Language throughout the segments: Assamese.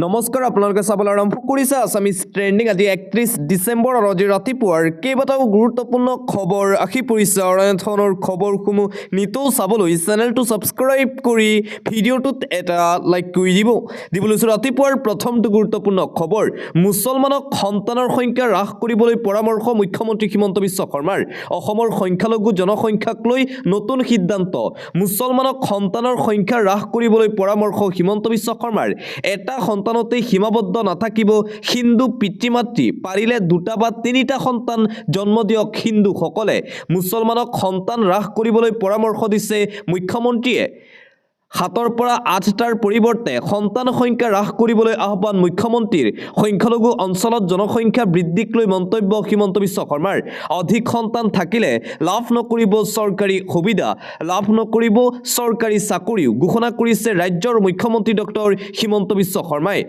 নমস্কাৰ আপোনালোকে চাবলৈ আৰম্ভ কৰিছে আছামিজ ট্ৰেণ্ডিং আজি 31 ডিচেম্বৰ আৰু আজি ৰাতিপুৱাৰ কেইবাটাও গুৰুত্বপূৰ্ণ খবৰ আহি পৰিছে আৰু এনেধৰণৰ খবৰসমূহ নিতৌ চাবলৈ চেনেলটো ছাবস্ক্ৰাইব কৰি ভিডিঅ'টোত এটা লাইক কৰি দিবলৈ ৰাতিপুৱাৰ প্ৰথমটো গুৰুত্বপূৰ্ণ খবৰ মুছলমানক সন্তানৰ সংখ্যা হ্ৰাস কৰিবলৈ পৰামৰ্শ মুখ্যমন্ত্ৰী হিমন্ত বিশ্ব শৰ্মাৰ অসমৰ সংখ্যালঘু জনসংখ্যাক লৈ নতুন সিদ্ধান্ত মুছলমানক সন্তানৰ সংখ্যা হ্ৰাস কৰিবলৈ পৰামৰ্শ হিমন্ত বিশ্ব শৰ্মাৰ এটা সন্তানতে সীমাবদ্ধ নাথাকিব হিন্দু পিতৃ-মাতৃ পাৰিলে দুটা বা তিনিটা সন্তান জন্ম দিয়ক হিন্দুসকলে মুছলমানক সন্তান হ্ৰাস কৰিবলৈ পৰামৰ্শ দিছে মুখ্যমন্ত্ৰীয়ে 7ৰ পৰা 8টাৰ পৰিৱৰ্তে সন্তান সংখ্যা হ্ৰাস কৰিবলৈ আহ্বান মুখ্যমন্ত্ৰীৰ সংখ্যালঘু অঞ্চলত জনসংখ্যা বৃদ্ধিক লৈ মন্তব্য হিমন্ত বিশ্ব শৰ্মাৰ অধিক সন্তান থাকিলে লাভ নকৰিব চৰকাৰী সুবিধা লাভ নকৰিব চৰকাৰী চাকৰিও ঘোষণা কৰিছে ৰাজ্যৰ মুখ্যমন্ত্ৰী ডক্টৰ হিমন্ত বিশ্ব শৰ্মাই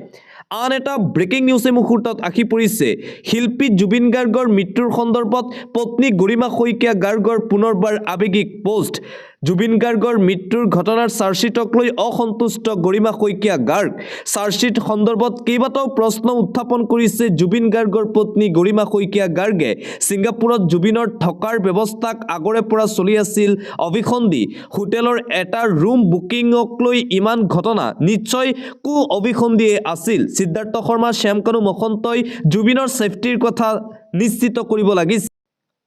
আন এটা ব্ৰেকিং নিউজ মুহূৰ্তত আহি পৰিছে শিল্পী জুবিন গাৰ্গৰ মৃত্যুৰ সন্দৰ্ভত পত্নী গৰিমা শইকীয়া গাৰ্গৰ পুনৰবাৰ আৱেগিক পোষ্ট জুবিন গাৰ্গৰ মৃত্যুৰ ঘটনাৰ চাৰ্জশ্বিটক লৈ অসন্তুষ্ট গৰিমা শইকীয়া গাৰ্গ চাৰ্জশ্বিট সন্দৰ্ভত কেইবাটাও প্ৰশ্ন উত্থাপন কৰিছে জুবিন গাৰ্গৰ পত্নী গৰিমা শইকীয়া গাৰ্গে ছিংগাপুৰত জুবিনৰ থকাৰ ব্যৱস্থাক আগৰে পৰা চলি আছিল অভিসন্ধি হোটেলৰ এটা ৰুম বুকিংক লৈ ইমান ঘটনা নিশ্চয় কু অভিসন্ধিয়ে আছিল সিদ্ধাৰ্থ শৰ্মা শ্যামকানু মহন্তই জুবিনৰ সেফটিৰ কথা নিশ্চিত কৰিব লাগিছিল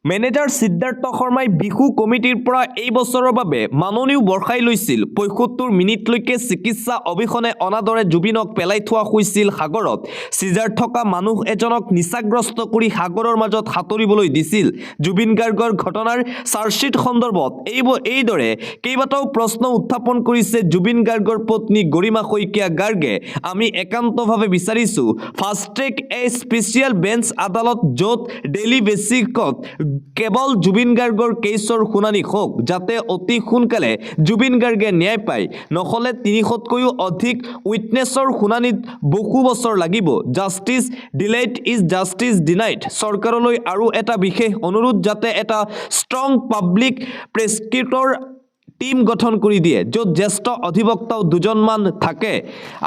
মেনেজাৰ সিদ্ধাৰ্থ শৰ্মাই বিহু কমিটিৰ পৰা এই বছৰৰ বাবে মাননীও বৰ্ষাই লৈছিল ৭৫ মিনিটলৈকে চিকিৎসা অবিহনে অনাদৰে জুবিনক পেলাই থোৱা হৈছিল সাগৰত চিজাৰ থকা মানুহ এজনক নিচাগ্ৰস্ত কৰি সাগৰৰ মাজত সাঁতুৰিবলৈ দিছিল জুবিন গাৰ্গৰ ঘটনাৰ চাৰ্জশ্বিট সন্দৰ্ভত এইদৰে কেইবাটাও প্ৰশ্ন উত্থাপন কৰিছে জুবিন গাৰ্গৰ পত্নী গৰিমা শইকীয়া গাৰ্গে আমি একান্তভাৱে বিচাৰিছো ফাষ্ট ট্ৰেক স্পেচিয়েল বেঞ্চ আদালত য'ত ডেইলি বেচিকত কেৱল জুবিন গাৰ্গৰ কেছৰ শুনানি হোক যাতে অতি সোনকালে জুবিন গাৰ্গে ন্যায় পায় নহলে ৩০০তকৈও অধিক উইটনেছৰ শুনানিত বহু বছৰ লাগিব justice delayed is justice denied চৰকাৰলৈ আৰু এটা বিশেষ অনুৰোধ যাতে এটা ষ্ট্ৰং পাব্লিক প্ৰসিকিউটৰ টিম গঠন কৰি দিয়ে য'ত জ্যেষ্ঠ অধিবক্তাও দুজনমান থাকে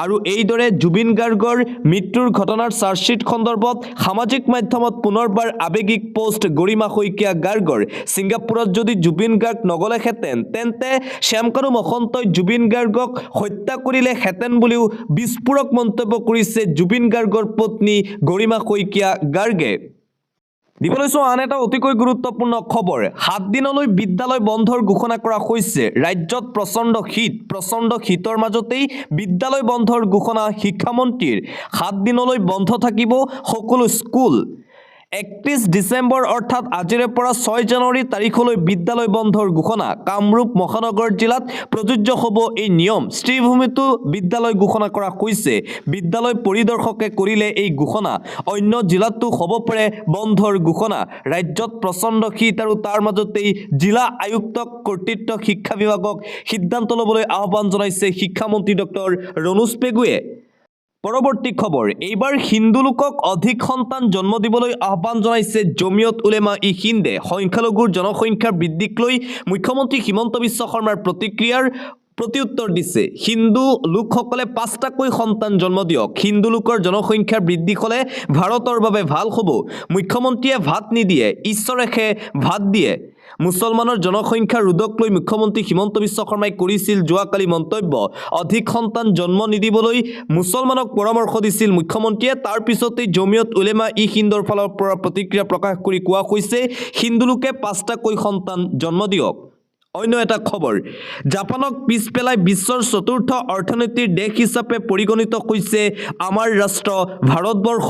আৰু এইদৰে জুবিন গাৰ্গৰ মৃত্যুৰ ঘটনাৰ চাৰ্জশ্বিট সন্দৰ্ভত সামাজিক মাধ্যমত পুনৰবাৰ আৱেগিক পোষ্ট গৰিমা শইকীয়া গাৰ্গৰ ছিংগাপুৰত যদি জুবিন গাৰ্গ নগলেহেঁতেন তেন্তে শ্যামকানু মহন্তই জুবিন গাৰ্গক হত্যা কৰিলেহেঁতেন বুলিও বিস্ফোৰক মন্তব্য কৰিছে জুবিন গাৰ্গৰ পত্নী গৰিমা শইকীয়া গাৰ্গে দিবলৈছো আন এটা অতিকৈ গুৰুত্বপূৰ্ণ খবৰ 7 দিনলৈ বিদ্যালয় বন্ধৰ ঘোষণা কৰা হৈছে ৰাজ্যত প্ৰচণ্ড শীতৰ মাজতেই বিদ্যালয় বন্ধৰ ঘোষণা শিক্ষামন্ত্ৰীৰ 7 দিনলৈ বন্ধ থাকিব সকলো স্কুল 31 ডিচেম্বৰ অৰ্থাৎ আজিৰে পৰা 6 জানুৱাৰী তাৰিখলৈ বিদ্যালয় বন্ধৰ ঘোষণা কামৰূপ মহানগৰ জিলাত প্ৰযোজ্য হ'ব এই নিয়ম শ্ৰীভূমিতো বিদ্যালয় ঘোষণা কৰা হৈছে বিদ্যালয় পৰিদৰ্শকে কৰিলে এই ঘোষণা অন্য জিলাতো হ'ব পাৰে বন্ধৰ ঘোষণা ৰাজ্যত প্ৰচণ্ড শীত আৰু তাৰ মাজতেই জিলা আয়ুক্তক কৰ্তৃত্ব শিক্ষা বিভাগক সিদ্ধান্ত ল'বলৈ আহ্বান জনাইছে শিক্ষামন্ত্ৰী ডক্টৰ ৰণোজ পেগুৱে পৰৱৰ্তী খবৰ এইবাৰ হিন্দু লোকক অধিক সন্তান জন্ম দিবলৈ আহ্বান জনাইছে জমিয়ত উলেমা ই হিন্দে সংখ্যালঘুৰ জনসংখ্যা বৃদ্ধিক লৈ মুখ্যমন্ত্ৰী হিমন্ত বিশ্ব শৰ্মাৰ প্ৰতিক্ৰিয়াৰ প্ৰত্যুত্তৰ দিছে হিন্দু লোকসকলে 5টাকৈ সন্তান জন্ম দিয়ক হিন্দু লোকৰ জনসংখ্যা বৃদ্ধি হ'লে ভাৰতৰ বাবে ভাল হ'ব মুখ্যমন্ত্ৰীয়ে ভাত নিদিয়ে ঈশ্বৰেহে ভাত দিয়ে মুছলমানৰ জনসংখ্যা ৰোধক লৈ মুখ্যমন্ত্ৰী হিমন্ত বিশ্ব শৰ্মাই কৰিছিল যোৱাকালি মন্তব্য অধিক সন্তান জন্ম নিদিবলৈ মুছলমানক পৰামৰ্শ দিছিল মুখ্যমন্ত্ৰীয়ে তাৰ পিছতেই জমিয়ত উলেমা ই হিন্দৰ ফালৰ পৰা প্ৰতিক্ৰিয়া প্ৰকাশ কৰি কোৱা হৈছে হিন্দু লোকে 5টাকৈ সন্তান জন্ম দিয়ক অন্য এটা খবৰ জাপানক পিছ পেলাই বিশ্বৰ চতুৰ্থ অৰ্থনীতিৰ দেশ হিচাপে পৰিগণিত হৈছে আমাৰ ৰাষ্ট্ৰ ভাৰতবৰ্ষ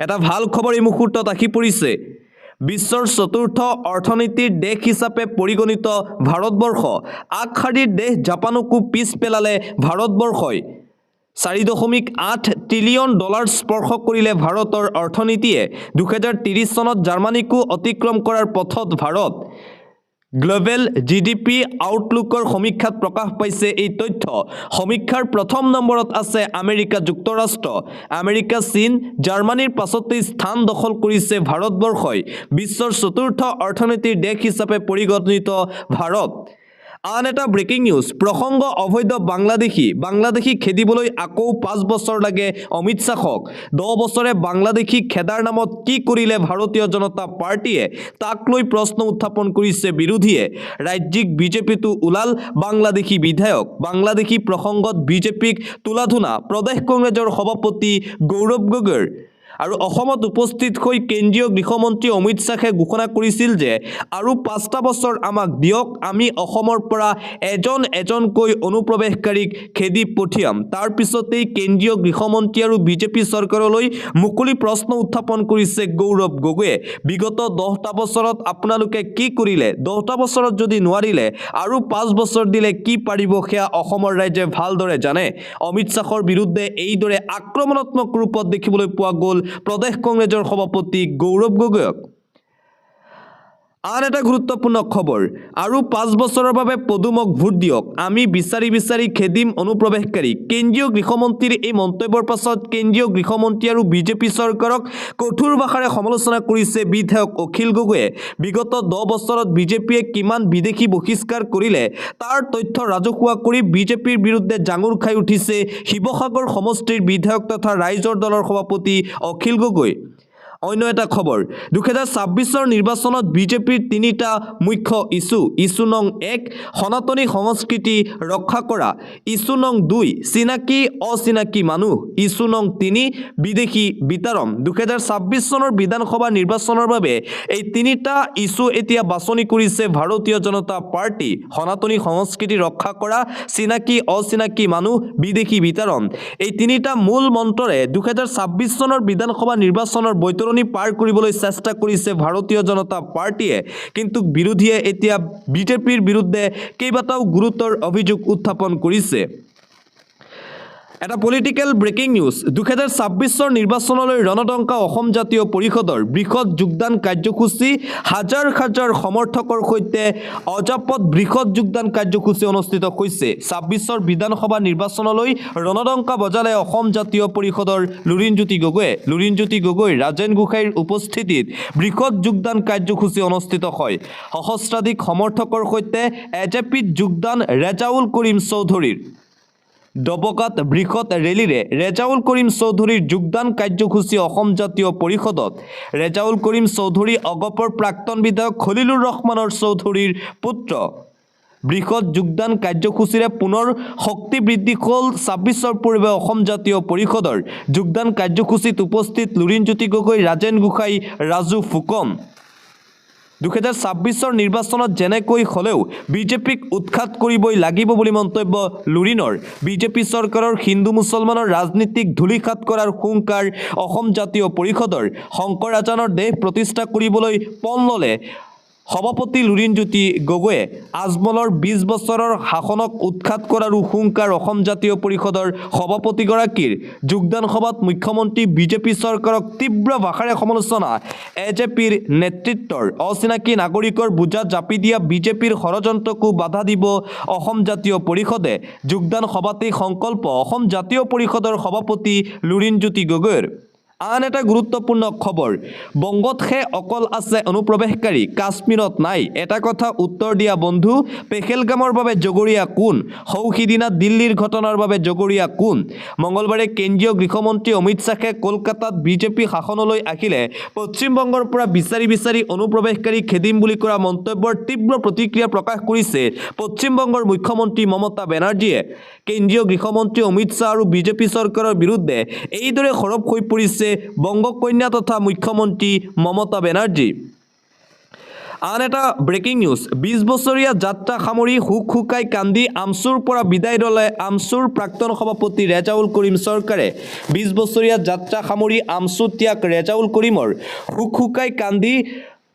এটা ভাল খবৰ এই মুহূৰ্তত আহি পৰিছে বিশ্বৰ চতুৰ্থ অৰ্থনীতিৰ দেশ হিচাপে পৰিগণিত ভাৰতবৰ্ষ আগশাৰীৰ দেশ জাপানকো পিছ পেলালে ভাৰতবৰ্ষই 4.8 ট্ৰিলিয়ন ডলাৰ স্পৰ্শ কৰিলে ভাৰতৰ অৰ্থনীতিয়ে 2030 চনত জাৰ্মানীকো অতিক্ৰম কৰাৰ পথত ভাৰত গ্লোবেল জিডিপি আউটলুকৰ সমীক্ষাত প্ৰকাশ পাইছে এই তথ্য সমীক্ষাৰ প্ৰথম নম্বৰত আছে আমেৰিকা যুক্তৰাষ্ট্ৰ আমেৰিকা চীন জাৰ্মানীৰ পাছতে স্থান দখল কৰিছে ভাৰতবৰ্ষই বিশ্বৰ চতুৰ্থ অৰ্থনীতিৰ দেশ হিচাপে পৰিগণিত ভাৰত আন এটা ব্ৰেকিং নিউজ প্ৰসংগ অবৈধ বাংলাদেশী খেদিবলৈ আকৌ 5 বছৰ লাগে অমিত শ্বাহক 10 বছৰে বাংলাদেশী খেদাৰ নামত কি কৰিলে ভাৰতীয় জনতা পাৰ্টিয়ে তাক লৈ প্ৰশ্ন উত্থাপন কৰিছে বিৰোধীয়ে ৰাজ্যিক বিজেপিটো ওলাল বাংলাদেশী বিধায়ক বাংলাদেশী প্ৰসংগত বিজেপিক তুলাধুনা প্ৰদেশ কংগ্ৰেছৰ সভাপতি গৌৰৱ গগৈৰ আৰু অসমত উপস্থিত হৈ কেন্দ্ৰীয় গৃহমন্ত্ৰী অমিত শ্বাহে ঘোষণা কৰিছিল যে আৰু 5টা বছৰ আমাক দিয়ক আমি অসমৰ পৰা এজনকৈ অনুপ্ৰৱেশকাৰীক খেদি পঠিয়াম তাৰ পিছতেই কেন্দ্ৰীয় গৃহমন্ত্ৰী আৰু বিজেপি চৰকাৰলৈ মুকলি প্ৰশ্ন উত্থাপন কৰিছে গৌৰৱ গগৈয়ে বিগত 10টা বছৰত আপোনালোকে কি কৰিলে 10টা বছৰত যদি নোৱাৰিলে আৰু 5 বছৰ দিলে কি পাৰিব সেয়া অসমৰ ৰাইজে ভালদৰে জানে অমিত শ্বাহৰ বিৰুদ্ধে এইদৰে আক্ৰমণাত্মক ৰূপত দেখিবলৈ পোৱা গ'ল প্ৰদেশ কংগ্ৰেছৰ সভাপতি গৌৰৱ গগৈক আন এটা গুৰুত্বপূৰ্ণ খবৰ আৰু 5 বছৰৰ বাবে পদুমক ভোট দিয়ক আমি বিচাৰি খেদিম অনুপ্ৰৱেশকাৰী কেন্দ্ৰীয় গৃহমন্ত্ৰীৰ এই মন্তব্যৰ পাছত কেন্দ্ৰীয় গৃহমন্ত্ৰী আৰু বিজেপি চৰকাৰক কঠোৰ ভাষাৰে সমালোচনা কৰিছে বিধায়ক অখিল গগৈয়ে বিগত 10 বছৰত বিজেপিয়ে কিমান বিদেশী বহিষ্কাৰ কৰিলে তাৰ তথ্য ৰাজহুৱা কৰি বিজেপিৰ বিৰুদ্ধে জাঙুৰ খাই উঠিছে শিৱসাগৰ সমষ্টিৰ বিধায়ক তথা ৰাইজৰ দলৰ সভাপতি অখিল গগৈ অন্য এটা খবৰ 2026 নিৰ্বাচনত বিজেপিৰ 3টা মুখ্য ইস্যু নং 1 সনাতনী সংস্কৃতি ৰক্ষা কৰা ইস্যু নং 2 চিনাকি অচিনাকি মানুহ ইস্যু নং 3 বিদেশী বিতৰণ 2026 চনৰ বিধানসভা নিৰ্বাচনৰ বাবে এই 3টা ইস্যু এতিয়া বাছনি কৰিছে ভাৰতীয় জনতা পাৰ্টি সনাতনী সংস্কৃতি ৰক্ষা কৰা চিনাকি অচিনাকি মানুহ বিদেশী বিতৰণ এই 3টা মূল মন্ত্ৰৰে 2026 চনৰ বিধানসভা নিৰ্বাচনৰ বৈতৰণি পাৰ কৰিবলৈ চেষ্টা কৰিছে ভাৰতীয় জনতা পাৰ্টিয়ে কিন্তু বিৰোধীয়ে এতিয়া বিজেপিৰ বিৰুদ্ধে কেইবাটাও গুৰুতৰ অভিযোগ উত্থাপন কৰিছে এটা পলিটিক্যাল ব্ৰেকিং নিউজ 2026 নিৰ্বাচনলৈ ৰণদংকা অসম জাতীয় পৰিষদৰ বৃহৎ যোগদান কাৰ্যসূচী হাজাৰ সমৰ্থকৰ সৈতে অজাপত বৃহৎ যোগদান কাৰ্যসূচী অনুষ্ঠিত হৈছে 26 বিধানসভা নিৰ্বাচনলৈ ৰণদংকা বজালে অসম জাতীয় পৰিষদৰ লুৰিণজ্যোতি গগৈ ৰাজেন গোহাঁইৰ উপস্থিতিত বৃহৎ যোগদান কাৰ্যসূচী অনুষ্ঠিত হয় সহস্ৰাধিক সমৰ্থকৰ সৈতে এজেপিত যোগদান ৰেজাউল কৰিম চৌধুৰীৰ ডবকাত বৃহৎ ৰেলীৰে ৰেজাউল কৰিম চৌধুৰীৰ যোগদান কাৰ্যসূচী অসম জাতীয় পৰিষদত ৰেজাউল কৰিম চৌধুৰী অগপৰ প্ৰাক্তন বিধায়ক খলিলুৰ ৰহমানৰ চৌধুৰীৰ পুত্ৰ বৃহৎ যোগদান কাৰ্যসূচীৰে পুনৰ শক্তি বৃদ্ধি হ'ল 26 পূৰ্বে অসম জাতীয় পৰিষদৰ যোগদান কাৰ্যসূচীত উপস্থিত লুৰিণজ্যোতি গগৈ ৰাজেন গোহাঁই ৰাজু ফুকন 2026 নিৰ্বাচনত যেনেকৈ হলেও বিজেপিক উৎখাত কৰিবই লাগিব বুলি মন্তব্য লুৰিণৰ বিজেপি চৰকাৰৰ হিন্দু মুছলমানৰ ৰাজনীতিক ধূলিসাৎ কৰাৰ হুংকাৰ অসম জাতীয় পৰিষদৰ শংকৰ আজানৰ দেশ প্ৰতিষ্ঠা কৰিবলৈ পণ ল'লে সভাপতি লুৰিণজ্যোতি গগৈয়ে আজমলৰ 20 বছৰৰ শাসনক উৎখাত কৰাৰ হুংকাৰ অসম জাতীয় পৰিষদৰ সভাপতিগৰাকীৰ যোগদান সভাত মুখ্যমন্ত্ৰী বিজেপি চৰকাৰক তীব্ৰ ভাষাৰে সমালোচনা এজেপিৰ নেতৃত্বৰ অচিনাকি নাগৰিকৰ বোজাত জাপি দিয়া বিজেপিৰ ষড়যন্ত্ৰকো বাধা দিব অসম জাতীয় পৰিষদে যোগদান সভাতেই সংকল্প অসম জাতীয় পৰিষদৰ সভাপতি লুৰিণজ্যোতি গগৈৰ আন এটা গুৰুত্বপূৰ্ণ খবৰ বংগতহে অকল আছে অনুপ্ৰৱেশকাৰী কাশ্মীৰত নাই এটা কথা উত্তৰ দিয়া বন্ধু পেহেলগামৰ বাবে জগৰীয়া কোন সৌহিদিনা দিল্লীৰ ঘটনাৰ বাবে জগৰীয়া কোন মঙলবাৰে কেন্দ্ৰীয় গৃহমন্ত্ৰী অমিত শ্বাহে কলকাতাত বিজেপি শাসনলৈ আহিলে পশ্চিমবংগৰ পৰা বিচাৰি অনুপ্ৰৱেশকাৰী খেদিম বুলি কৰা মন্তব্যৰ তীব্ৰ প্ৰতিক্ৰিয়া প্ৰকাশ কৰিছে পশ্চিমবংগৰ মুখ্যমন্ত্ৰী মমতা বেনাৰ্জীয়ে কেন্দ্ৰীয় গৃহমন্ত্ৰী অমিত শ্বাহ আৰু বিজেপি চৰকাৰৰ বিৰুদ্ধে এইদৰে সৰব হৈ পৰিছে বংগকন্যা তথা মুখ্যমন্ত্ৰী মমতা বেনাৰ্জী আন এটা ব্ৰেকিং নিউজ 20 বছৰীয়া যাত্ৰা সামৰি হুকাই কান্দি আমচুৰ পৰা বিদায় ল'লে আমচুৰ প্ৰাক্তন সভাপতি ৰেজাউল কৰিম চৰকাৰে 20 বছৰীয়া যাত্ৰা সামৰি আমচু ত্যাগ ৰেজাউল কৰিমৰ হুকাই কান্দি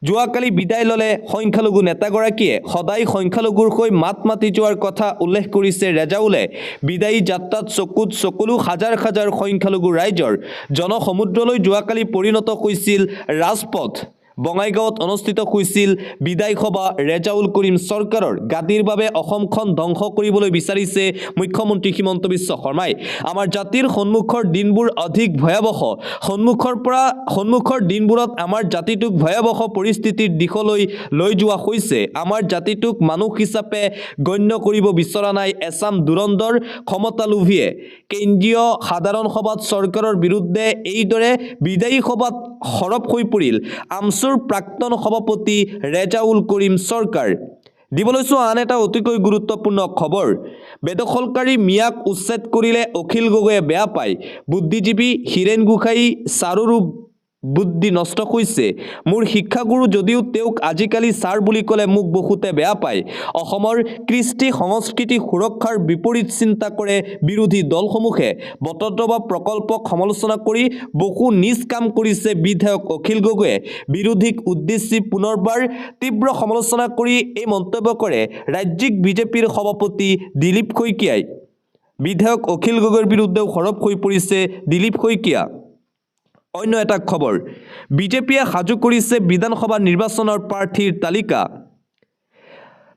যোৱাকালি বিদায় ল'লে সংখ্যালঘু নেতাগৰাকীয়ে সদায় সংখ্যালঘুৰ হৈ মাত মাতি যোৱাৰ কথা উল্লেখ কৰিছে ৰেজাউলে বিদায়ী যাত্ৰাত চকুত চকুলো হাজাৰ সংখ্যালঘু ৰাইজৰ জনসমুদ্ৰলৈ যোৱাকালি পৰিণত হৈছিল ৰাজপথ বঙাইগাঁৱত অনুষ্ঠিত হৈছিল বিদায় সভা ৰেজাউল কৰিম চৰকাৰৰ গাদীৰ বাবে অসমখন ধ্বংস কৰিবলৈ বিচাৰিছে মুখ্যমন্ত্ৰী হিমন্ত বিশ্ব শৰ্মাই আমাৰ জাতিৰ সন্মুখৰ দিনবোৰ অধিক ভয়াৱহ সন্মুখৰ দিনবোৰত আমাৰ জাতিটোক ভয়াৱহ পৰিস্থিতিৰ দিশলৈ লৈ যোৱা হৈছে আমাৰ জাতিটোক মানুহ হিচাপে গণ্য কৰিব বিচৰা নাই এছাম দুৰন্দৰ ক্ষমতালোভীয়ে কেন্দ্ৰীয় সাধাৰণ সভাত চৰকাৰৰ বিৰুদ্ধে এইদৰে বিদায়ী সভাত সৰব হৈ পৰিল আমছুৰ প্ৰাক্তন সভাপতি ৰেজাউল কৰিম চৰকাৰ দিবলৈছো আন এটা অতিকৈ গুৰুত্বপূৰ্ণ খবৰ বেদখলকাৰী মিয়াক উচ্ছেদ কৰিলে অখিল গগৈয়ে বেয়া পায় বুদ্ধিজীৱী হীৰেণ গোহাঁই ছাৰৰো বুদ্ধি নষ্ট হৈছে মোৰ শিক্ষাগুৰু যদিও তেওঁক আজিকালি ছাৰ বুলি ক'লে মোক বহুতে বেয়া পায় অসমৰ কৃষ্টি সংস্কৃতি সুৰক্ষাৰ বিপৰীত চিন্তা কৰে বিৰোধী দলসমূহে বটদ্ৰৱা প্ৰকল্পক সমালোচনা কৰি বহু নিজ কাম কৰিছে বিধায়ক অখিল গগৈয়ে বিৰোধীক উদ্দেশ্যি পুনৰবাৰ তীব্ৰ সমালোচনা কৰি এই মন্তব্য কৰে ৰাজ্যিক বিজেপিৰ সভাপতি দিলীপ শইকীয়াই বিধায়ক অখিল গগৈৰ বিৰুদ্ধেও সৰব হৈ পৰিছে দিলীপ শইকীয়া অন্য এটা খবৰ বিজেপিয়ে সাজু কৰিছে বিধানসভা নিৰ্বাচনৰ প্ৰাৰ্থীৰ তালিকা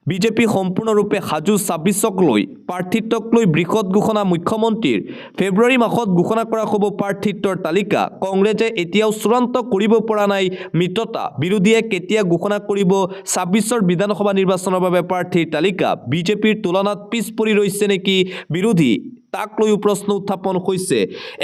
বিজেপি সম্পূৰ্ণৰূপে সাজু ২৬ক লৈ প্ৰাৰ্থিত্বক লৈ বৃহৎ ঘোষণা মুখ্যমন্ত্ৰীৰ ফেব্ৰুৱাৰী মাহত ঘোষণা কৰা হ'ব প্ৰাৰ্থিত্বৰ তালিকা কংগ্ৰেছে এতিয়াও চূড়ান্ত কৰিব পৰা নাই মিত্ৰতা বিৰোধীয়ে কেতিয়া ঘোষণা কৰিব ২৬ৰ বিধানসভা নিৰ্বাচনৰ বাবে প্ৰাৰ্থীৰ তালিকা বিজেপিৰ তুলনাত পিছ পৰি ৰৈছে নেকি বিৰোধী তাক লৈও প্ৰশ্ন উত্থাপন হৈছে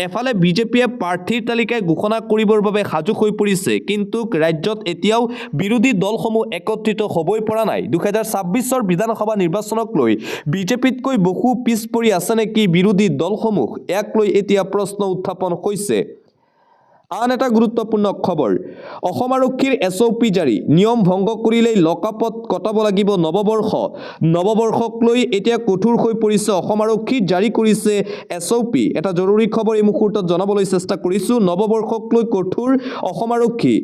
এফালে বিজেপিয়ে প্ৰাৰ্থীৰ তালিকা ঘোষণা কৰিবৰ বাবে সাজু হৈ পৰিছে কিন্তু ৰাজ্যত এতিয়াও বিৰোধী দলসমূহ একত্ৰিত হ'বই পৰা নাই ২০২৬ৰ বিধানসভা নিৰ্বাচনক লৈ বিজেপিতকৈ বহু পিছ পৰি আছে নেকি বিৰোধী দলসমূহ ইয়াক লৈ এতিয়া প্ৰশ্ন উত্থাপন হৈছে আন এটা গুৰুত্বপূৰ্ণ খবৰ অসম আৰক্ষীৰ এছঅপি জাৰি নিয়ম ভংগ কৰিলেই লকআপত কটাব লাগিব নৱবৰ্ষক লৈ এতিয়া কঠোৰ হৈ পৰিছে অসম আৰক্ষী জাৰি কৰিছে এছঅপি এটা জৰুৰী খবৰ এই মুহূৰ্তত জনাবলৈ চেষ্টা কৰিছোঁ নৱবৰ্ষক লৈ কঠোৰ অসম আৰক্ষী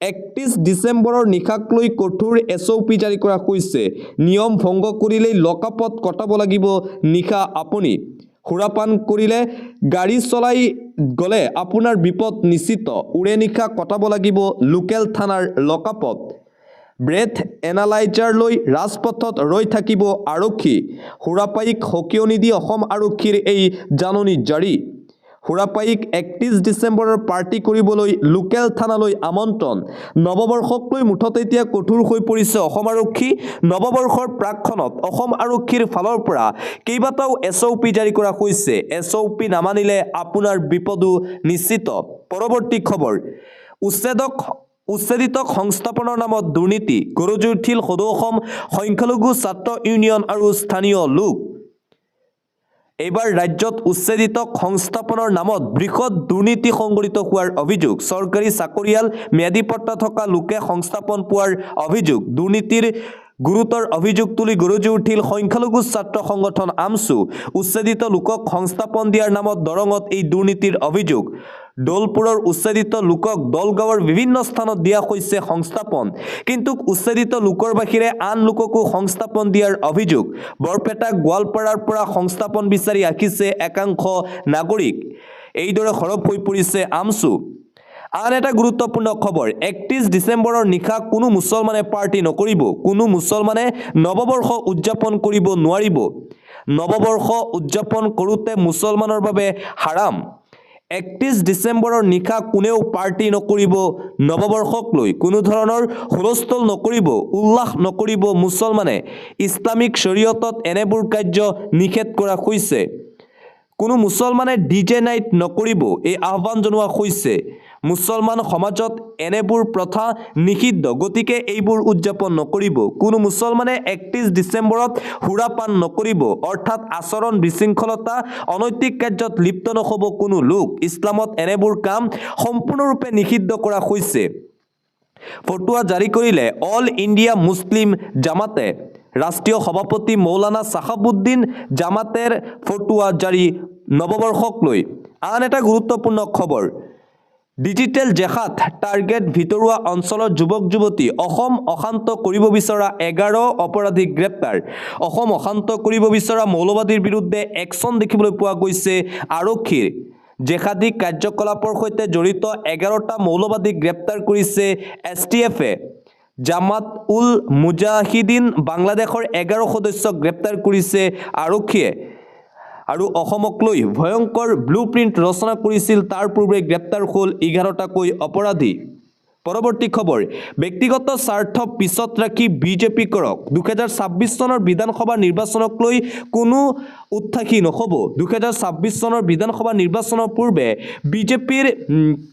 ৩১ ডিচেম্বৰৰ নিশাক লৈ কঠোৰ এছঅপি জাৰি কৰা হৈছে নিয়ম ভংগ কৰিলেই লকআপত কটাব লাগিব নিশা আপুনি সুৰাপান কৰিলে গাড়ী চলাই গ'লে আপোনাৰ বিপদ নিশ্চিত উৰে নিশা কটাব লাগিব লোকেল থানাৰ লকআপত ব্ৰেথ এনালাইজাৰ লৈ ৰাজপথত ৰৈ থাকিব আৰক্ষী সুৰাপায়ীক সকীয়নি দি অসম আৰক্ষীৰ এই জাননী জাৰি সুৰাপায়ীক ৩১ ডিচেম্বৰৰ পাৰ্টি কৰিবলৈ লোকেল থানালৈ আমন্ত্ৰণ নৱবৰ্ষক লৈ মুঠতে এতিয়া কঠোৰ হৈ পৰিছে অসম আৰক্ষী নৱবৰ্ষৰ প্ৰাকখনত অসম আৰক্ষীৰ ফালৰ পৰা কেইবাটাও এছঅপি জাৰি কৰা হৈছে এছঅপি নামানিলে আপোনাৰ বিপদো নিশ্চিত পৰৱৰ্তী খবৰ উচ্ছেদিতক সংস্থাপনৰ নামত দুৰ্নীতি গৰজি উঠিল সদৌ অসম সংখ্যালঘু ছাত্ৰ ইউনিয়ন আৰু স্থানীয় লোক এইবাৰ ৰাজ্যত উচ্ছেদিতক সংস্থাপনৰ নামত বৃহৎ দুৰ্নীতি সংঘটিত হোৱাৰ অভিযোগ চৰকাৰী চাকৰিয়াল ম্যাদী পট্টা থকা লোকে সংস্থাপন পোৱাৰ অভিযোগ দুৰ্নীতিৰ গুৰুতৰ অভিযোগ তুলি গৰজি উঠিল সংখ্যালঘু ছাত্ৰ সংগঠন আমছু উচ্ছেদিত লোকক সংস্থাপন দিয়াৰ নামত দৰঙত এই দুৰ্নীতিৰ অভিযোগ দৌলপুৰৰ উচ্ছেদিত লোকক দলগাঁৱৰ বিভিন্ন স্থানত দিয়া হৈছে সংস্থাপন কিন্তু উচ্ছেদিত লোকৰ বাহিৰে আন লোককো সংস্থাপন দিয়াৰ অভিযোগ বৰপেটা গোৱালপাৰাৰ পৰা সংস্থাপন বিচাৰি আহিছে একাংশ নাগৰিক এইদৰে সৰব হৈ পৰিছে আমছু আন এটা গুৰুত্বপূৰ্ণ খবৰ ৩১ ডিচেম্বৰৰ নিশা কোনো মুছলমানে পাৰ্টি নকৰিব কোনো মুছলমানে নৱবৰ্ষ উদযাপন কৰিব নোৱাৰিব নৱবৰ্ষ উদযাপন কৰোঁতে মুছলমানৰ বাবে হাৰাম ৩১ ডিচেম্বৰৰ নিশা কোনেও পাৰ্টি নকৰিব নৱবৰ্ষক লৈ কোনো ধৰণৰ হুলস্থুল নকৰিব উল্লাস নকৰিব মুছলমানে ইছলামিক শৰীয়তত এনেবোৰ কাৰ্য নিষেধ কৰা হৈছে কোনো মুছলমানে ডিজে নাইট নকৰিব এই আহ্বান জনোৱা হৈছে মুছলমান সমাজত এনেবোৰ প্ৰথা নিষিদ্ধ গতিকে এইবোৰ উদযাপন নকৰিব কোনো মুছলমানে ৩১ ডিচেম্বৰত সুৰাপান নকৰিব অৰ্থাৎ আচৰণ বিশৃংখলতা অনৈতিক কাৰ্যত লিপ্ত নহ'ব কোনো লোক ইছলামত এনেবোৰ কাম সম্পূৰ্ণৰূপে নিষিদ্ধ কৰা হৈছে ফটোৱা জাৰি কৰিলে অল ইণ্ডিয়া মুছলিম জামাতে ৰাষ্ট্ৰীয় সভাপতি মৌলানা সাহাবুদ্দিন জামাতেৰ ফটোৱা জাৰি নৱবৰ্ষক লৈ আন এটা গুৰুত্বপূৰ্ণ খবৰ ডিজিটেল জেহাদ টাৰ্গেট ভিতৰুৱা অঞ্চলৰ যুৱক যুৱতী অসম অশান্ত কৰিব বিচৰা 11 অপৰাধীক গ্ৰেপ্তাৰ অসম অশান্ত কৰিব বিচৰা মৌলবাদীৰ বিৰুদ্ধে একশ্যন দেখিবলৈ পোৱা গৈছে আৰক্ষীৰ জেহাদী কাৰ্যকলাপৰ সৈতে জড়িত 11টা মৌলবাদীক গ্ৰেপ্তাৰ কৰিছে STF-এ। জামাত উল মুজাহিদিন বাংলাদেশৰ 11 সদস্যক গ্ৰেপ্তাৰ কৰিছে আৰক্ষীয়ে আৰু অসমক লৈ ভয়ংকৰ ব্লুপ্ৰিণ্ট ৰচনা কৰিছিল। তাৰ পূৰ্বে গ্ৰেপ্তাৰ হ'ল 11টাকৈ অপৰাধী। পৰৱৰ্তী খবৰ, ব্যক্তিগত স্বাৰ্থ পিছত ৰাখি বিজেপি কৰক। 2026 চনৰ বিধানসভা নিৰ্বাচনক লৈ কোনো উৎসাহী নহ'ব। 2026 চনৰ বিধানসভা নিৰ্বাচনৰ পূৰ্বে বিজেপিৰ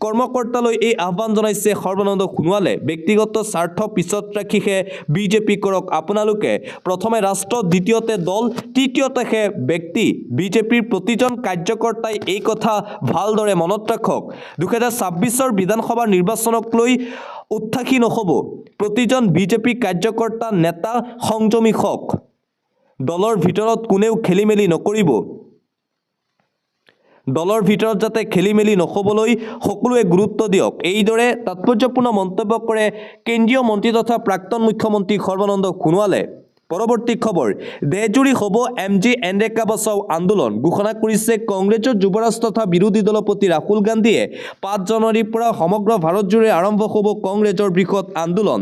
কৰ্মকৰ্তালৈ এই আহ্বান জনাইছে সৰ্বানন্দ সোণোৱালে। ব্যক্তিগত স্বাৰ্থ পিছত ৰাখিহে বিজেপি কৰক। আপোনালোকে প্ৰথমে ৰাষ্ট্ৰ, দ্বিতীয়তে দল, তৃতীয়তেহে ব্যক্তি। বিজেপিৰ প্ৰতিজন কাৰ্যকৰ্তাই এই কথা ভালদৰে মনত ৰাখক। 2026 বিধানসভা নিৰ্বাচনক লৈ উৎসাহী নহ'ব। প্ৰতিজন বিজেপি কাৰ্যকৰ্তা, নেতা সংযমী হওক। দলৰ ভিতৰত কোনেও খেলিমেলি নকৰিব। দলৰ ভিতৰত যাতে খেলিমেলি নহ'বলৈ সকলোৱে গুৰুত্ব দিয়ক। এইদৰে তাৎপৰ্যপূৰ্ণ মন্তব্য কৰে কেন্দ্ৰীয় মন্ত্ৰী তথা প্ৰাক্তন মুখ্যমন্ত্ৰী সৰ্বানন্দ সোণোৱালে। পৰৱৰ্তী খবৰ, দেশজুৰি হ'ব MG এনৰেগা বচাও আন্দোলন ঘোষণা কৰিছে কংগ্ৰেছৰ যুৱৰাজ তথা বিৰোধী দলপতি ৰাহুল গান্ধীয়ে। 5 জানুৱাৰীৰ পৰা সমগ্ৰ ভাৰতজুৰি আৰম্ভ হ'ব কংগ্ৰেছৰ বৃহৎ আন্দোলন।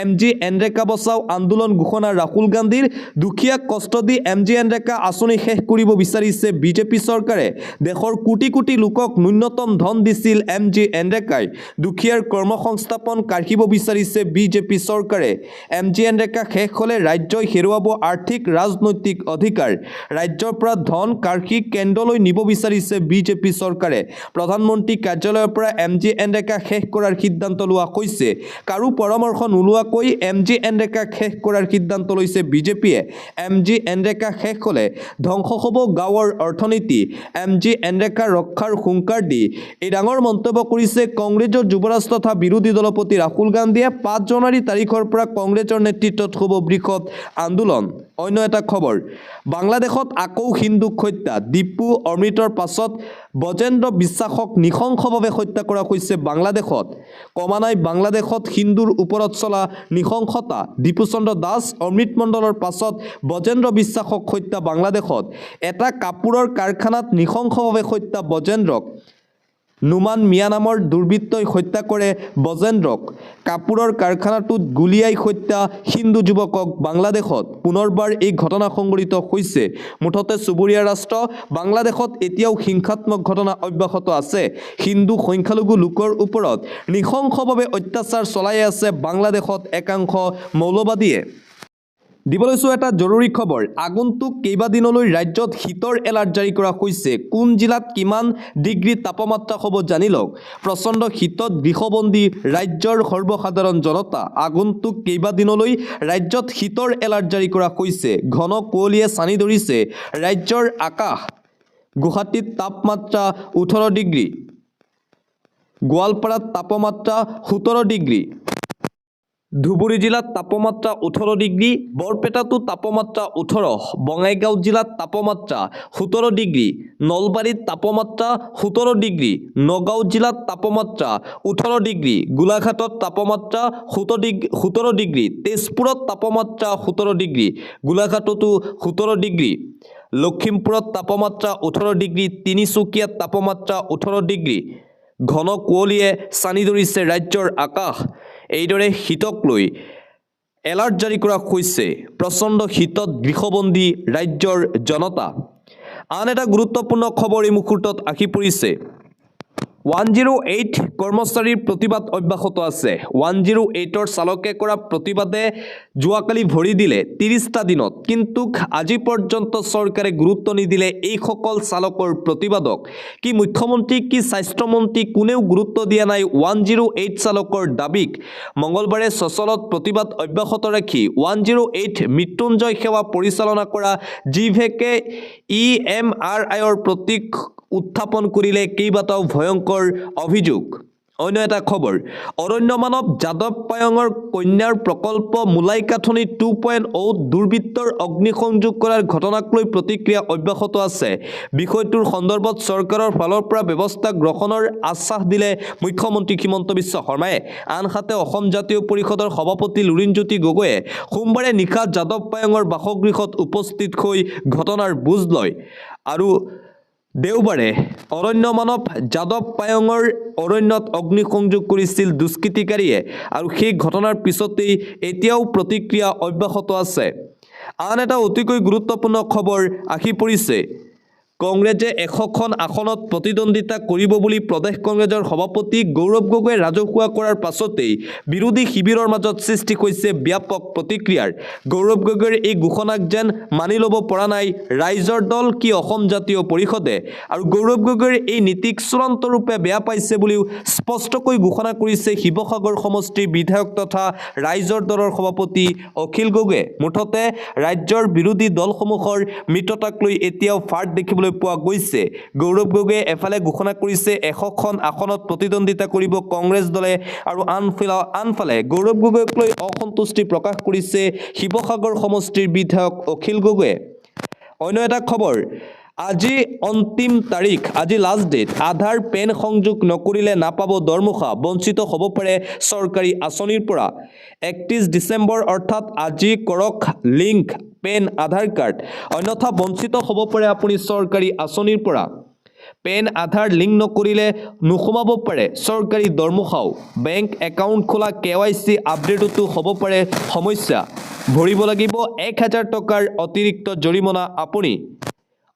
MG এনৰেগা বচাও আন্দোলন ঘোষণা ৰাহুল গান্ধীৰ। দুখীয়াক কষ্ট দি MG এনৰেগা আঁচনি শেষ কৰিব বিচাৰিছে বিজেপি চৰকাৰে। দেশৰ কোটি কোটি লোকক ন্যূনতম ধন দিছিল MG এনৰেগাই। দুখীয়াৰ কৰ্মসংস্থাপন কাঢ়িব বিচাৰিছে বিজেপি চৰকাৰে। MG এনৰেগা শেষ হ'লে ৰাজ্যই হেৰুৱাব আৰ্থিক ৰাজনৈতিক অধিকাৰ। ৰাজ্যৰ পৰা ধন কাঢ়ি কেন্দ্ৰলৈ নিব বিচাৰিছে বিজেপি চৰকাৰে। প্ৰধানমন্ত্ৰী কাৰ্যালয়ৰ পৰা MG এনৰেগা শেষ কৰাৰ সিদ্ধান্ত লোৱা হৈছে। কাৰো পৰামৰ্শ নোলোৱাকৈ MG এনৰেগা শেষ কৰাৰ সিদ্ধান্ত লৈছে বিজেপিয়ে। MG এনৰেগা শেষ হ'লে ধ্বংস হ'ব গাঁৱৰ অৰ্থনীতি। MG এনৰেগা ৰক্ষাৰ হুংকাৰ দি এই ডাঙৰ মন্তব্য কৰিছে কংগ্ৰেছৰ যুৱৰাজ তথা বিৰোধী দলপতি ৰাহুল গান্ধীয়ে। 5 জানুৱাৰী তাৰিখৰ পৰা কংগ্ৰেছৰ নেতৃত্বত হ'ব বৃহৎ আন্দোলন। অন্য এটা খবৰ, বাংলাদেশত আকৌ হিন্দুক হত্যা। ডিপু অমৃতৰ পাছত বজেন্দ্ৰ বিশ্বাসক নৃশংসভাৱে হত্যা কৰা হৈছে বাংলাদেশত। কমা নাই বাংলাদেশত হিন্দুৰ ওপৰত চলা নৃশংসতা। ডিপুচন্দ্ৰ দাস, অমৃত মণ্ডলৰ পাছত বজেন্দ্ৰ বিশ্বাসক হত্যা বাংলাদেশত। এটা কাপোৰৰ কাৰখানাত নৃশংসভাৱে হত্যা বজেন্দ্ৰক। নুমান মিয়া নামৰ দুৰ্বৃত্তই হত্যা কৰে বজেন্দ্ৰক। কাপোৰৰ কাৰখানাটোত গুলীয়াই হত্যা হিন্দু যুৱকক বাংলাদেশত। পুনৰবাৰ এই ঘটনা সংঘটিত হৈছে। মুঠতে চুবুৰীয়া ৰাষ্ট্ৰ বাংলাদেশত এতিয়াও হিংসাত্মক ঘটনা অব্যাহত আছে। হিন্দু সংখ্যালঘু লোকৰ ওপৰত নৃশংসভাৱে অত্যাচাৰ চলাই আছে বাংলাদেশত একাংশ মৌলবাদীয়ে। দিবলৈছো এটা জৰুৰী খবৰ, আগন্তুক কেইবাদিনলৈ ৰাজ্যত শীতৰ এলাৰ্ট জাৰি কৰা হৈছে। কোন জিলাত কিমান ডিগ্ৰী তাপমাত্ৰা হ'ব জানি লওক। প্ৰচণ্ড শীতত গৃহবন্দী ৰাজ্যৰ সৰ্বসাধাৰণ জনতা। আগন্তুক কেইবাদিনলৈ ৰাজ্যত শীতৰ এলাৰ্ট জাৰি কৰা হৈছে। ঘন কুঁৱলীয়ে ছানি ধৰিছে ৰাজ্যৰ আকাশ। গুৱাহাটীত তাপমাত্ৰা 18 ডিগ্ৰী, গোৱালপাৰাত তাপমাত্ৰা 17 ডিগ্ৰী, ধুবুৰী জিলাত তাপমাত্ৰা 18 ডিগ্ৰী, বৰপেটাতো তাপমাত্ৰা 18, বঙাইগাঁও জিলাত তাপমাত্ৰা 17 ডিগ্ৰী, নলবাৰীত তাপমাত্ৰা 17 ডিগ্ৰী, নগাঁও জিলাত তাপমাত্ৰা 18 ডিগ্ৰী, গোলাঘাটত তাপমাত্ৰা 17 ডিগ্ৰী, তেজপুৰত তাপমাত্ৰা 17 ডিগ্ৰী, গোলাঘাটতো 17 ডিগ্ৰী, লখিমপুৰত তাপমাত্ৰা 18 ডিগ্ৰী, তিনিচুকীয়াত তাপমাত্ৰা 18 ডিগ্ৰী। ঘন কুঁৱলীয়ে ছানি ধৰিছে ৰাজ্যৰ আকাশ। এইদৰে শীতক লৈ এলাৰ্ট জাৰি কৰা হৈছে। প্ৰচণ্ড শীতত গৃহবন্দী ৰাজ্যৰ জনতা। আন এটা গুৰুত্বপূৰ্ণ খবৰ এই মুহূৰ্তত আহি পৰিছে। 108 কৰ্মচাৰীৰ প্ৰতিবাদ অব্যাহত আছে। 108ৰ চালকে কৰা প্ৰতিবাদে যোৱাকালি ভৰি দিলে 30টা দিনত। কিন্তু আজি পৰ্যন্ত চৰকাৰে গুৰুত্ব নিদিলে এইসকল চালকৰ প্ৰতিবাদক। কি মুখ্যমন্ত্ৰী, কি স্বাস্থ্যমন্ত্ৰী, কোনেও গুৰুত্ব দিয়া নাই 108 চালকৰ দাবীক। মঙলবাৰে চচলত প্ৰতিবাদ অব্যাহত ৰাখি 108 মৃত্যুঞ্জয় সেৱা পৰিচালনা কৰা জিভেকে EMRIৰ প্ৰতীক উত্থাপন কৰিলে কেইবাটাও ভয়ংকৰ অভিযোগ। অন্য এটা খবৰ, অৰণ্য মানৱ যাদৱ পায়ঙৰ কন্যাৰ প্ৰকল্প মূলাইকাথনি 2.0 দুৰ্বৃত্তৰ অগ্নিসংযোগ কৰাৰ ঘটনাক লৈ প্ৰতিক্ৰিয়া অব্যাহত আছে। বিষয়টোৰ সন্দৰ্ভত চৰকাৰৰ ফালৰ পৰা ব্যৱস্থা গ্ৰহণৰ আশ্বাস দিলে মুখ্যমন্ত্ৰী হিমন্ত বিশ্ব শৰ্মাই। আনহাতে অসম জাতীয় পৰিষদৰ সভাপতি লুৰিণজ্যোতি গগৈয়ে সোমবাৰে নিশা যাদৱ পায়ঙৰ বাসগৃহত উপস্থিত হৈ ঘটনাৰ বুজ লয় আৰু দেওবাৰে অৰণ্য মানৱ যাদৱ পায়ঙৰ অৰণ্যত অগ্নিসংযোগ কৰিছিল দুষ্কৃতিকাৰীয়ে আৰু সেই ঘটনাৰ পিছতেই এতিয়াও প্ৰতিক্ৰিয়া অব্যাহত আছে। আন এটা অতিকৈ গুৰুত্বপূৰ্ণ খবৰ আহি পৰিছে। কংগ্ৰেছে 100খন আসনত প্ৰতিদ্বন্দ্বিতা কৰিব বুলি প্ৰদেশ কংগ্ৰেছৰ সভাপতি গৌৰৱ গগৈয়ে ৰাজহুৱা কৰাৰ পাছতেই বিৰোধী শিবিৰৰ মাজত সৃষ্টি হৈছে ব্যাপক প্ৰতিক্ৰিয়াৰ। গৌৰৱ গগৈৰ এই ঘোষণাক যেন মানি ল'ব পৰা নাই ৰাইজৰ দল কি অসম জাতীয় পৰিষদে, আৰু গৌৰৱ গগৈৰ এই নীতিক চূড়ান্তৰূপে বেয়া পাইছে বুলিও স্পষ্টকৈ ঘোষণা কৰিছে শিৱসাগৰ সমষ্টিৰ বিধায়ক তথা ৰাইজৰ দলৰ সভাপতি অখিল গগৈয়ে। মুঠতে ৰাজ্যৰ বিৰোধী দলসমূহৰ মিত্ৰতাক লৈ এতিয়াও ফাট দেখিবলৈ পোৱা গৈছে। গৌৰৱ গগৈয়ে এফালে ঘোষণা কৰিছে 100খন আসনত প্ৰতিদ্বন্দ্বিতা কৰিব কংগ্ৰেছ দলে, আৰু আনফালে গৌৰৱ গগৈক লৈ অসন্তুষ্টি প্ৰকাশ কৰিছে শিৱসাগৰ সমষ্টিৰ বিধায়ক অখিল গগৈয়ে। অন্য এটা খবৰ, আজি অন্তিম তাৰিখ, আজি লাষ্ট ডেট। আধাৰ পেন সংযোগ নকৰিলে নাপাব দৰমহা, বঞ্চিত হ'ব পাৰে চৰকাৰী আঁচনিৰ পৰা। 31 ডিচেম্বৰ অৰ্থাৎ আজি কৰক লিংক পেন আধাৰ কাৰ্ড, অন্যথা বঞ্চিত হ'ব পাৰে আপুনি চৰকাৰী আঁচনিৰ পৰা। পেন আধাৰ লিংক নকৰিলে নোসোমাব পাৰে চৰকাৰী দৰমহাও। বেংক একাউণ্ট খোলা KYC আপডেটতো হ'ব পাৰে সমস্যা, ভৰিব লাগিব 1000 টকাৰ অতিৰিক্ত জৰিমনা আপুনি।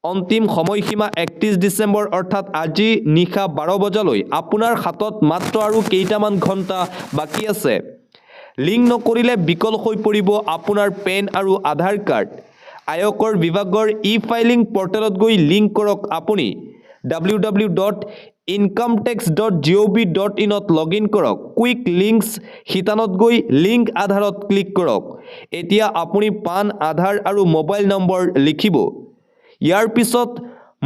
অন্তিম সময়সীমা 31 ডিচেম্বৰ অৰ্থাৎ আজি নিশা 12 বজালৈ। আপোনাৰ হাতত মাত্ৰ আৰু কেইটামান ঘণ্টা বাকী আছে। লিংক নকৰিলে বিকল হৈ পৰিব আপোনাৰ পেন আৰু আধাৰ কাৰ্ড। আয়কৰ বিভাগৰ ই-ফাইলিং পৰ্টেলত গৈ লিংক কৰক আপুনি। www.incometax.gov.in ত লগইন কৰক। কুইক লিংকছ শিতানত গৈ লিংক আধাৰত ক্লিক কৰক। এতিয়া আপুনি পান, আধাৰ আৰু মোবাইল নম্বৰ লিখিব। ইয়াৰ পিছত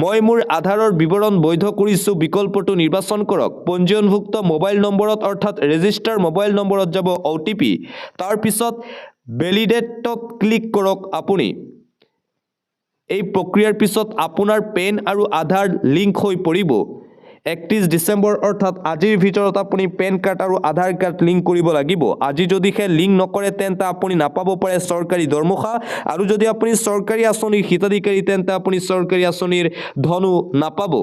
মই মোৰ আধাৰৰ বিৱৰণ বৈধ কৰিছোঁ বিকল্পটো নিৰ্বাচন কৰক। পঞ্জীয়নভুক্ত মোবাইল নম্বৰত অৰ্থাৎ ৰেজিষ্টাৰ মোবাইল নম্বৰত যাব OTP। তাৰ পিছত ভেলিডেটত ক্লিক কৰক আপুনি। এই প্ৰক্ৰিয়াৰ পিছত আপোনাৰ পেন আৰু আধাৰ লিংক হৈ পৰিব। 31 ডিচেম্বৰ অৰ্থাৎ আজিৰ ভিতৰত আপুনি পেন কাৰ্ড আৰু আধাৰ কাৰ্ড লিংক কৰিব লাগিব। আজি যদিহে লিংক নকৰে তেন্তে আপুনি নাপাব পাৰে চৰকাৰী দৰমহা, আৰু যদি আপুনি চৰকাৰী আঁচনিৰ হিতাধিকাৰী তেন্তে আপুনি চৰকাৰী আঁচনিৰ ধনো নাপাব।